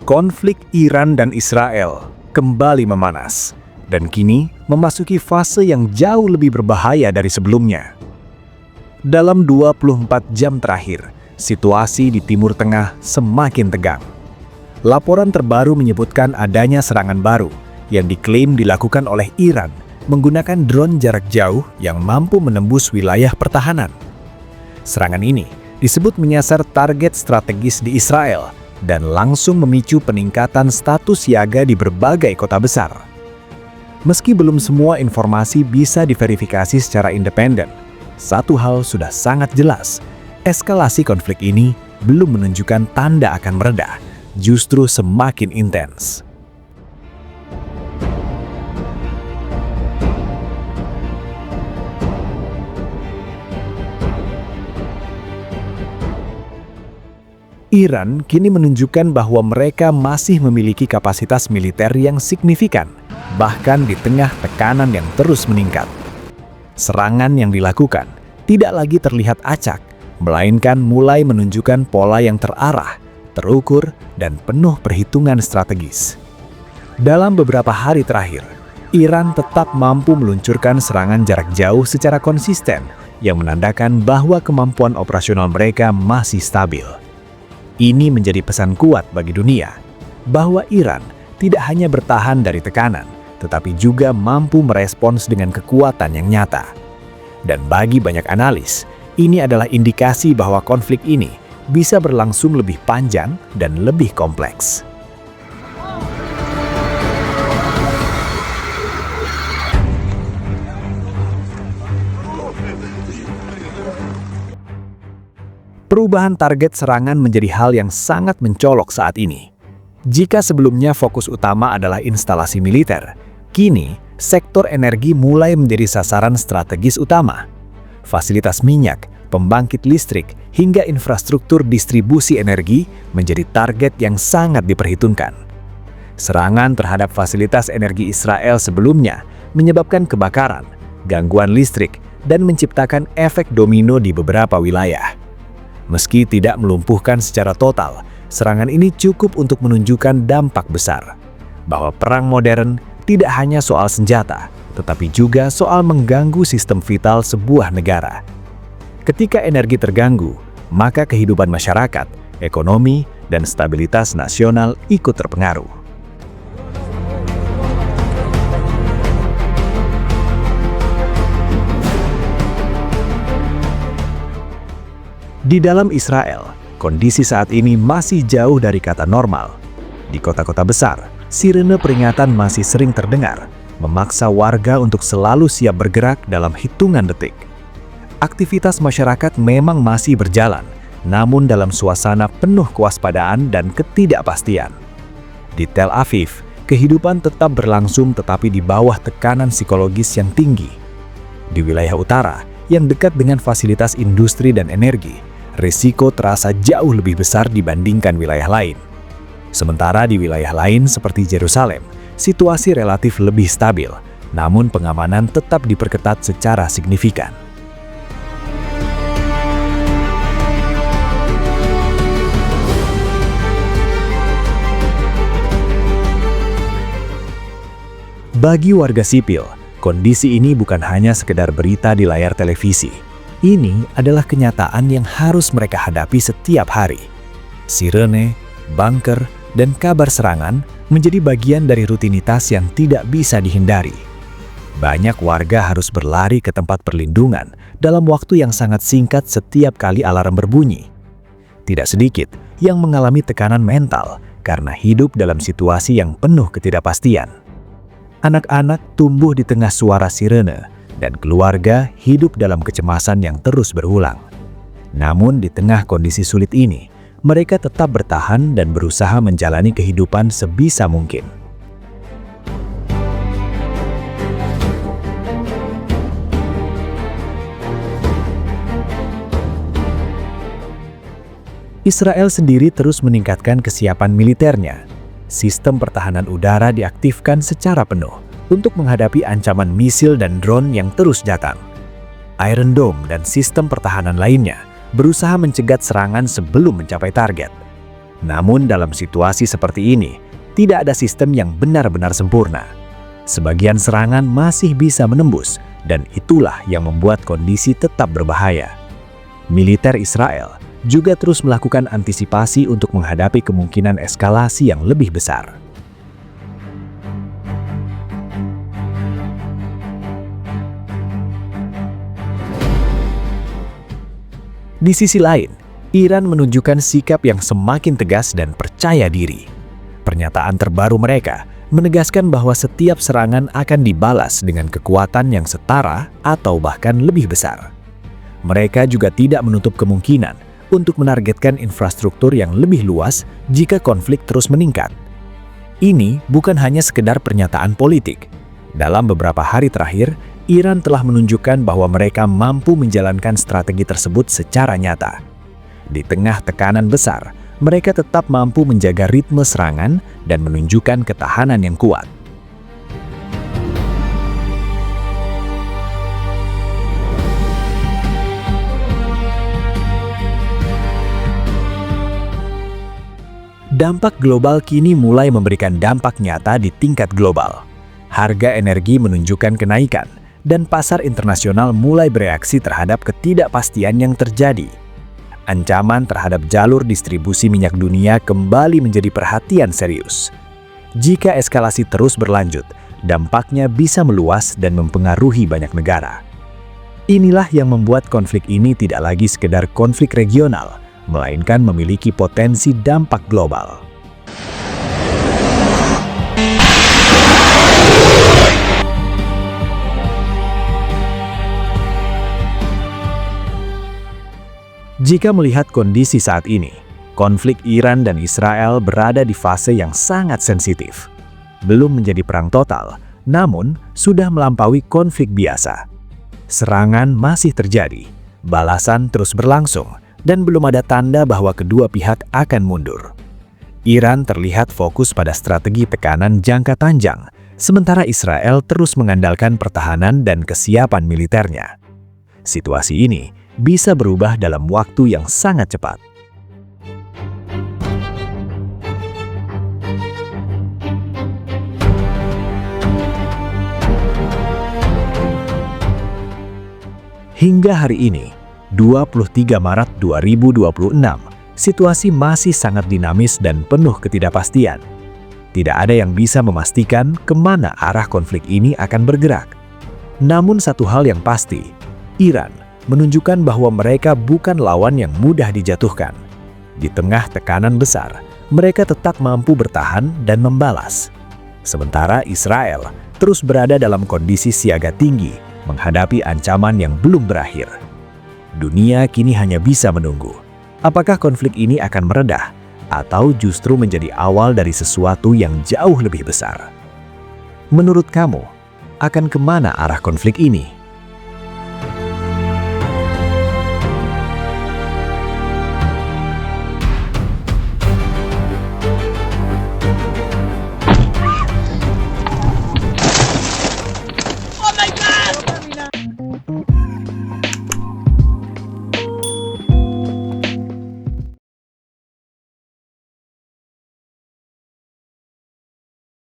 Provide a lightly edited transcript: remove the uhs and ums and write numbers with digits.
Konflik Iran dan Israel kembali memanas dan kini memasuki fase yang jauh lebih berbahaya dari sebelumnya. Dalam 24 jam terakhir, situasi di Timur Tengah semakin tegang. Laporan terbaru menyebutkan adanya serangan baru yang diklaim dilakukan oleh Iran menggunakan drone jarak jauh yang mampu menembus wilayah pertahanan. Serangan ini disebut menyasar target strategis di Israel dan langsung memicu peningkatan status siaga di berbagai kota besar. Meski belum semua informasi bisa diverifikasi secara independen, satu hal sudah sangat jelas, eskalasi konflik ini belum menunjukkan tanda akan mereda, justru semakin intens. Iran kini menunjukkan bahwa mereka masih memiliki kapasitas militer yang signifikan, bahkan di tengah tekanan yang terus meningkat. Serangan yang dilakukan tidak lagi terlihat acak, melainkan mulai menunjukkan pola yang terarah, terukur, dan penuh perhitungan strategis. Dalam beberapa hari terakhir, Iran tetap mampu meluncurkan serangan jarak jauh secara konsisten, yang menandakan bahwa kemampuan operasional mereka masih stabil. Ini menjadi pesan kuat bagi dunia, bahwa Iran tidak hanya bertahan dari tekanan, tetapi juga mampu merespons dengan kekuatan yang nyata. Dan bagi banyak analis, ini adalah indikasi bahwa konflik ini bisa berlangsung lebih panjang dan lebih kompleks. Perubahan target serangan menjadi hal yang sangat mencolok saat ini. Jika sebelumnya fokus utama adalah instalasi militer, kini sektor energi mulai menjadi sasaran strategis utama. Fasilitas minyak, pembangkit listrik, hingga infrastruktur distribusi energi menjadi target yang sangat diperhitungkan. Serangan terhadap fasilitas energi Israel sebelumnya menyebabkan kebakaran, gangguan listrik, dan menciptakan efek domino di beberapa wilayah. Meski tidak melumpuhkan secara total, serangan ini cukup untuk menunjukkan dampak besar, bahwa perang modern tidak hanya soal senjata, tetapi juga soal mengganggu sistem vital sebuah negara. Ketika energi terganggu, maka kehidupan masyarakat, ekonomi, dan stabilitas nasional ikut terpengaruh. Di dalam Israel, kondisi saat ini masih jauh dari kata normal. Di kota-kota besar, sirene peringatan masih sering terdengar, memaksa warga untuk selalu siap bergerak dalam hitungan detik. Aktivitas masyarakat memang masih berjalan, namun dalam suasana penuh kewaspadaan dan ketidakpastian. Di Tel Aviv, kehidupan tetap berlangsung tetapi di bawah tekanan psikologis yang tinggi. Di wilayah utara, yang dekat dengan fasilitas industri dan energi, risiko terasa jauh lebih besar dibandingkan wilayah lain. Sementara di wilayah lain seperti Yerusalem, situasi relatif lebih stabil, namun pengamanan tetap diperketat secara signifikan. Bagi warga sipil, kondisi ini bukan hanya sekedar berita di layar televisi. Ini adalah kenyataan yang harus mereka hadapi setiap hari. Sirene, bunker, dan kabar serangan menjadi bagian dari rutinitas yang tidak bisa dihindari. Banyak warga harus berlari ke tempat perlindungan dalam waktu yang sangat singkat setiap kali alarm berbunyi. Tidak sedikit yang mengalami tekanan mental karena hidup dalam situasi yang penuh ketidakpastian. Anak-anak tumbuh di tengah suara sirene, dan keluarga hidup dalam kecemasan yang terus berulang. Namun di tengah kondisi sulit ini, mereka tetap bertahan dan berusaha menjalani kehidupan sebisa mungkin. Israel sendiri terus meningkatkan kesiapan militernya. Sistem pertahanan udara diaktifkan secara penuh untuk menghadapi ancaman misil dan drone yang terus datang. Iron Dome dan sistem pertahanan lainnya berusaha mencegat serangan sebelum mencapai target. Namun dalam situasi seperti ini, tidak ada sistem yang benar-benar sempurna. Sebagian serangan masih bisa menembus, dan itulah yang membuat kondisi tetap berbahaya. Militer Israel juga terus melakukan antisipasi untuk menghadapi kemungkinan eskalasi yang lebih besar. Di sisi lain, Iran menunjukkan sikap yang semakin tegas dan percaya diri. Pernyataan terbaru mereka menegaskan bahwa setiap serangan akan dibalas dengan kekuatan yang setara atau bahkan lebih besar. Mereka juga tidak menutup kemungkinan untuk menargetkan infrastruktur yang lebih luas jika konflik terus meningkat. Ini bukan hanya sekedar pernyataan politik. Dalam beberapa hari terakhir, Iran telah menunjukkan bahwa mereka mampu menjalankan strategi tersebut secara nyata. Di tengah tekanan besar, mereka tetap mampu menjaga ritme serangan dan menunjukkan ketahanan yang kuat. Dampak global kini mulai memberikan dampak nyata di tingkat global. Harga energi menunjukkan kenaikan, dan pasar internasional mulai bereaksi terhadap ketidakpastian yang terjadi. Ancaman terhadap jalur distribusi minyak dunia kembali menjadi perhatian serius. Jika eskalasi terus berlanjut, dampaknya bisa meluas dan mempengaruhi banyak negara. Inilah yang membuat konflik ini tidak lagi sekedar konflik regional, melainkan memiliki potensi dampak global. Jika melihat kondisi saat ini, konflik Iran dan Israel berada di fase yang sangat sensitif. Belum menjadi perang total, namun sudah melampaui konflik biasa. Serangan masih terjadi, balasan terus berlangsung, dan belum ada tanda bahwa kedua pihak akan mundur. Iran terlihat fokus pada strategi tekanan jangka panjang, sementara Israel terus mengandalkan pertahanan dan kesiapan militernya. Situasi ini bisa berubah dalam waktu yang sangat cepat. Hingga hari ini, 23 Maret 2026, situasi masih sangat dinamis dan penuh ketidakpastian. Tidak ada yang bisa memastikan kemana arah konflik ini akan bergerak. Namun satu hal yang pasti, Iran menunjukkan bahwa mereka bukan lawan yang mudah dijatuhkan. Di tengah tekanan besar, mereka tetap mampu bertahan dan membalas. Sementara Israel terus berada dalam kondisi siaga tinggi menghadapi ancaman yang belum berakhir. Dunia kini hanya bisa menunggu. Apakah konflik ini akan meredah atau justru menjadi awal dari sesuatu yang jauh lebih besar? Menurut kamu, akan kemana arah konflik ini?